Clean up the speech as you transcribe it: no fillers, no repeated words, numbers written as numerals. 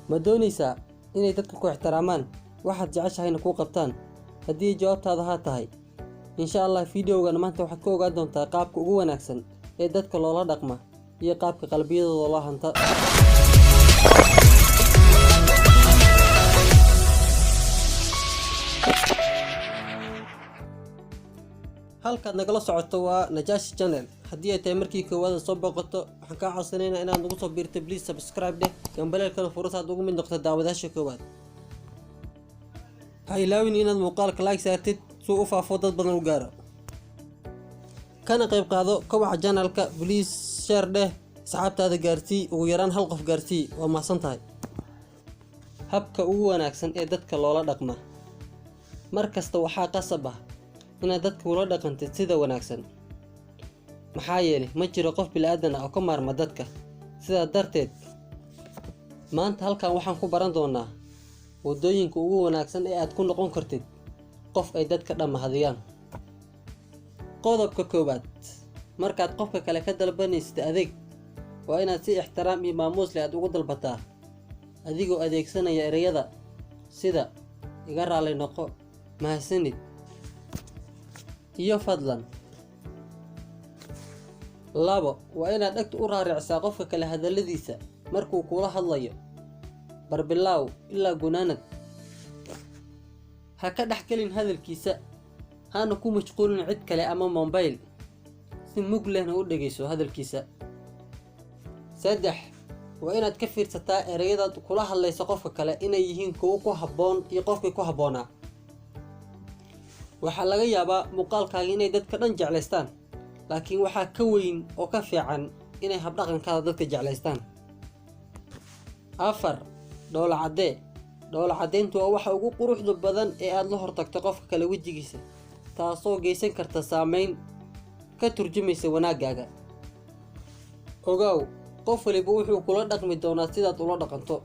ma doonaysaa inay dadku ku ixtiraamaan waxaad jeceshahayna kuu qabtaan? haddii jawaabtaada haa tahay, insha Allah fiidiyowgan maanta waxaad ka ogaan doontaa qaabka ugu wanaagsan ee dadka loola dhaqma iyo qaabka qalbiyadooda loo hanta. halkaad nagala socoto waa Najashi Channel. haddii ay tahay markii koowaad soo booqato, waxaan kaa codsanaynaa inaad nagu soo biirto. Please subscribe dheh, gambaleelkana fursa aad ugu mid noqoto daawadayaasha koowaad. ha ilaawin inaad muuqaalka like saartid si uu u faafo dad badan u gaaro, kana qayb qaado kobaca channelka. Please share dheh, asxaabtaada gaarsii, ugu yaraan hal qof gaarsii. waa mahadsan tahay. habka ugu wanaagsan ee dadka loola dhaqma. mar kasta waxaa qasab ah inaad dadka ula dhaqantid sida wanaagsan, maxaa yeelay ma jiro qof bilaadan ah oo ka maarma dadka. sidaa darteed, maanta halkan waxaan ku baran doonaa wadooyinka ugu wanaagsan ee aad ku noqon kartid qof ay dadka dhammaadiyaan. qodobka koowaad, markaad qofka kale ka dalbanaysid adeeg, waa inaad si ixtiraam iyo maamuus leh aad ugu dalbataa, adigoo adeegsanaya ereyada sida iga raali noqo, mahadsanid iyo fadlan. 2. waa inaad dhagta u raaricsaa qofka kale hadaladiisa markuu kula hadlayo, barbilaaw ilaa gunaanad. ha ka dhexgelin hadalkiisa, hana ku mashquulin cid kale ama mobile, si mug lehna u dhegeyso hadalkiisa. 3. waa inaad ka fiirsataa ereyadaad kula hadlaysa qofka kale inay yihiin kuwo ku habboon iyo qofkii ku habboonaa. waxaa laga yaabaa muuqaalkaaga inay dadka dhan jeclaystaan, laakiin waxaa ka weyn oo ka fiican inay habdhaqankaada dadka jeclaystaan. 4. dhoola caddee. dhoola caddeyntu waa waxa ugu quruxda badan ee aad la hortagto qofka kale wejigiisa, taasoo geysan karta saameyn ka turjumaysa wanaaggaaga. ogaaw, qof waliba wuxuu kula dhaqmi doonaa sidaad ula dhaqanto.